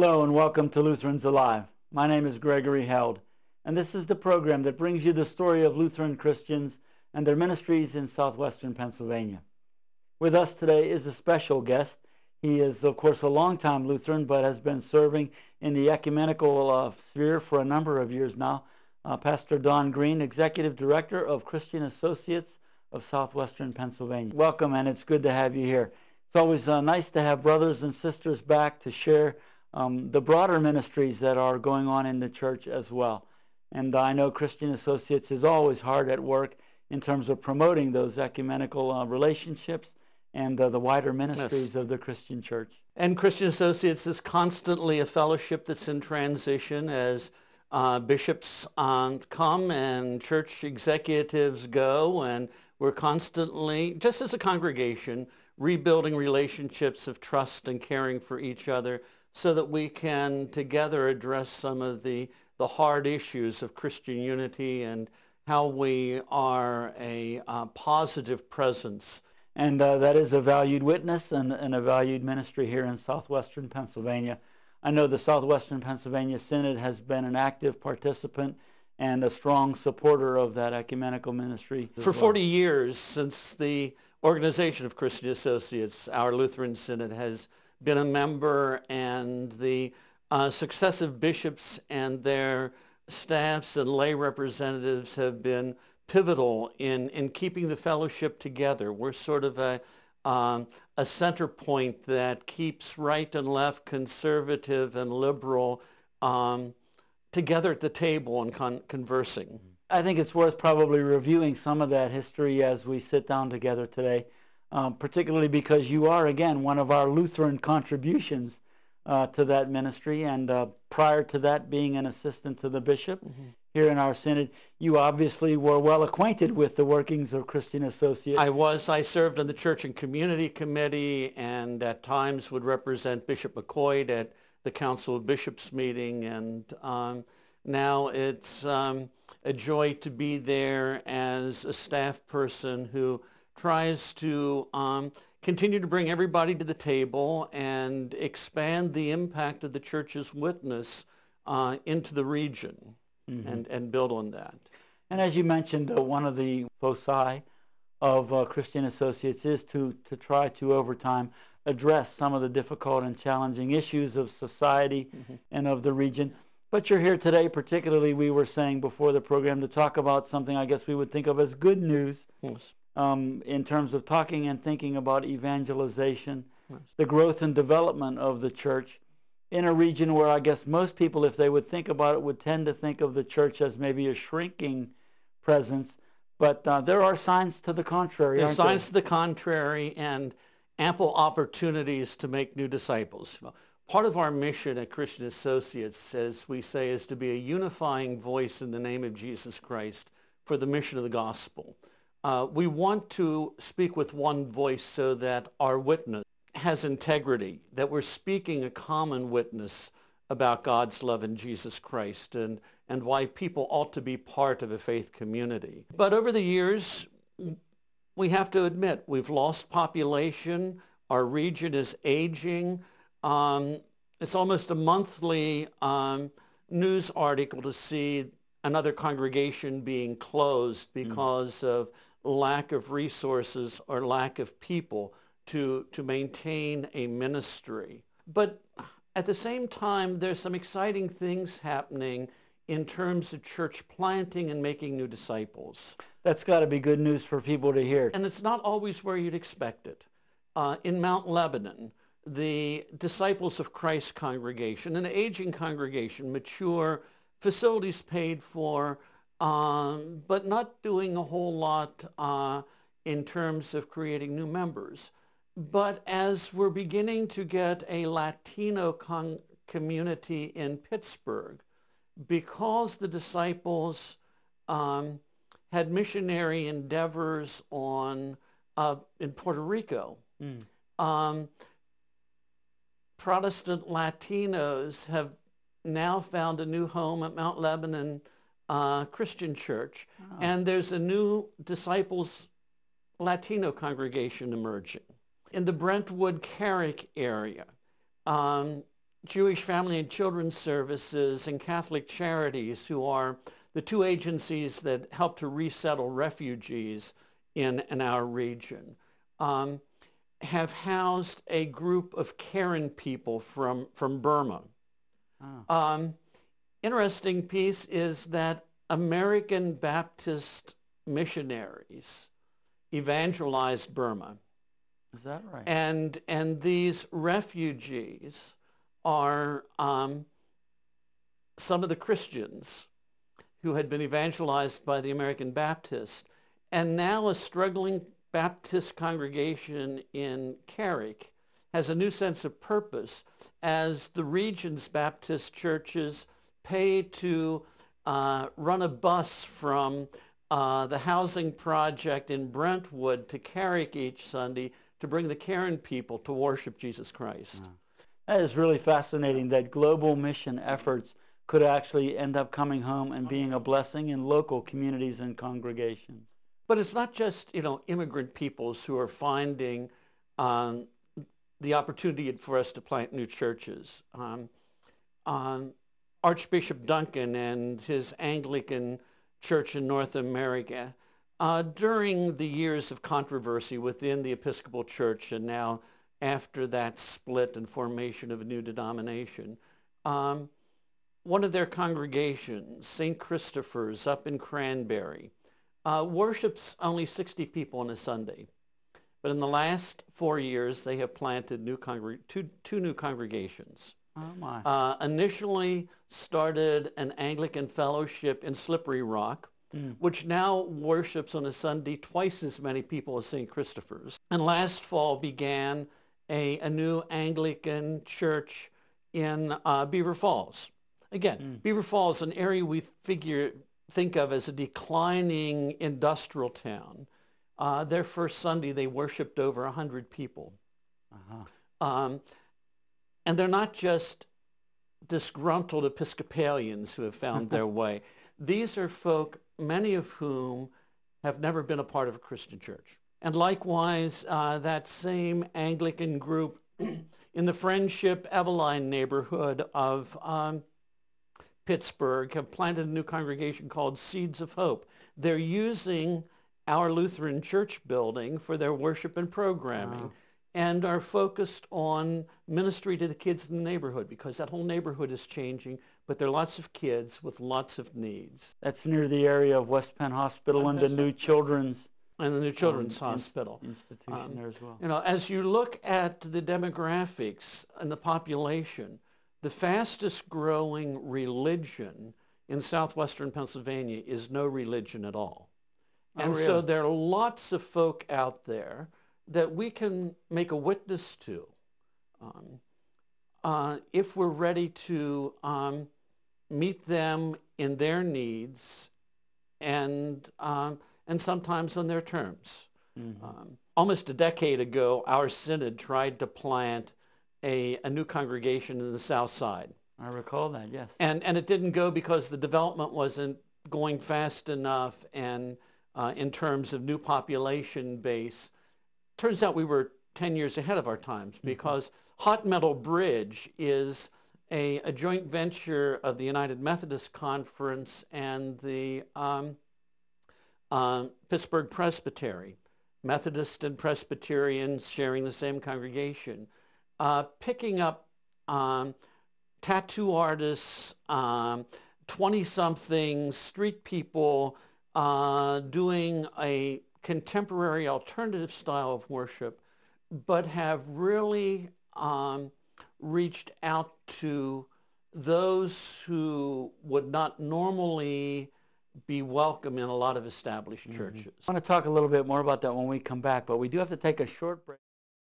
Hello and welcome to Lutherans Alive. My name is Gregory Held, and this is the program that brings you the story of Lutheran Christians and their ministries in southwestern Pennsylvania. With us today is a special guest. He is, of course, a longtime Lutheran, but has been serving in the ecumenical sphere for a number of years now. Pastor Don Green, Executive Director of Christian Associates of southwestern Pennsylvania. Welcome, and it's good to have you here. It's always nice to have brothers and sisters back to share the broader ministries that are going on in the church as well. And I know Christian Associates is always hard at work in terms of promoting those ecumenical relationships and the wider ministries of the Christian church. And Christian Associates is constantly a fellowship that's in transition as bishops come and church executives go, and we're constantly, just as a congregation, rebuilding relationships of trust and caring for each other so that we can together address some of the hard issues of Christian unity and how we are a positive presence. And that is a valued witness and a valued ministry here in southwestern Pennsylvania. I know the Southwestern Pennsylvania Synod has been an active participant and a strong supporter of that ecumenical ministry. For 40 years, since the organization of Christian Associates, our Lutheran Synod has been a member, and the successive bishops and their staffs and lay representatives have been pivotal in keeping the fellowship together. We're sort of a center point that keeps right and left, conservative and liberal, together at the table and conversing. I think it's worth probably reviewing some of that history as we sit down together today, particularly because you are, again, one of our Lutheran contributions to that ministry, and prior to that being an assistant to the bishop here in our synod, you obviously were well acquainted with the workings of Christian Associates. I served on the Church and Community Committee, and at times would represent Bishop McCoy at the Council of Bishops meeting, and now it's a joy to be there as a staff person who tries to continue to bring everybody to the table and expand the impact of the church's witness into the region and build on that. And as you mentioned, one of the foci of Christian Associates is to try to, over time, address some of the difficult and challenging issues of society and of the region. But you're here today, particularly, we were saying before the program, to talk about something I guess we would think of as good news. Yes. In terms of talking and thinking about evangelization, the growth and development of the church in a region where I guess most people, if they would think about it, would tend to think of the church as maybe a shrinking presence. But there are signs to the contrary, There are aren't there? signs to the contrary and ample opportunities to make new disciples. Part of our mission at Christian Associates, as we say, is to be a unifying voice in the name of Jesus Christ for the mission of the gospel. We want to speak with one voice so that our witness has integrity, that we're speaking a common witness about God's love in Jesus Christ and why people ought to be part of a faith community. But over the years, we have to admit, we've lost population, our region is aging. It's almost a monthly news article to see another congregation being closed because of lack of resources or lack of people to maintain a ministry. But at the same time, there's some exciting things happening in terms of church planting and making new disciples. That's got to be good news for people to hear. And it's not always where you'd expect it. In Mount Lebanon, the Disciples of Christ congregation, an aging congregation, mature, facilities paid for, but not doing a whole lot in terms of creating new members. But as we're beginning to get a Latino community in Pittsburgh, because the disciples had missionary endeavors in Puerto Rico, Protestant Latinos have now found a new home at Mount Lebanon Christian Church, and there's a new Disciples Latino congregation emerging. In the Brentwood, Carrick area, Jewish Family and Children's Services and Catholic Charities, who are the two agencies that help to resettle refugees in our region, have housed a group of Karen people from Burma. Oh. Interesting piece is that American Baptist missionaries evangelized Burma. Is that right? And these refugees are some of the Christians who had been evangelized by the American Baptists, and now a struggling Baptist congregation in Carrick has a new sense of purpose as the region's Baptist churches pay to run a bus from the housing project in Brentwood to Carrick each Sunday to bring the Karen people to worship Jesus Christ. That is really fascinating that global mission efforts could actually end up coming home and being a blessing in local communities and congregations. But it's not just, immigrant peoples who are finding the opportunity for us to plant new churches. Archbishop Duncan and his Anglican Church in North America, during the years of controversy within the Episcopal Church, and now after that split and formation of a new denomination, one of their congregations, St. Christopher's up in Cranberry, worships only 60 people on a Sunday. But in the last 4 years, they have planted two new congregations. Oh my. Initially started an Anglican fellowship in Slippery Rock, which now worships on a Sunday twice as many people as St. Christopher's. And last fall began a new Anglican church in Beaver Falls. Again, Beaver Falls, an area we think of as a declining industrial town. Their first Sunday, they worshiped over 100 people. And they're not just disgruntled Episcopalians who have found their way. These are folk, many of whom have never been a part of a Christian church. And likewise, that same Anglican group in the Friendship Eveline neighborhood of Pittsburgh have planted a new congregation called Seeds of Hope. They're using our Lutheran church building for their worship and programming. Wow. And are focused on ministry to the kids in the neighborhood, because that whole neighborhood is changing, but there are lots of kids with lots of needs. That's near the area of West Penn Hospital and the new children's And the new children's hospital. Institution there as well. As you look at the demographics and the population, the fastest growing religion in southwestern Pennsylvania is no religion at all. And really? So there are lots of folk out there that we can make a witness to if we're ready to meet them in their needs and sometimes on their terms. Almost a decade ago, our synod tried to plant a new congregation in the South Side. I recall that, yes. And it didn't go because the development wasn't going fast enough, and in terms of new population base. Turns out we were 10 years ahead of our times, because Hot Metal Bridge is a joint venture of the United Methodist Conference and the Pittsburgh Presbytery, Methodist and Presbyterians sharing the same congregation, picking up tattoo artists, 20-something street people doing a contemporary alternative style of worship, but have really reached out to those who would not normally be welcome in a lot of established churches. I want to talk a little bit more about that when we come back, but we do have to take a short break.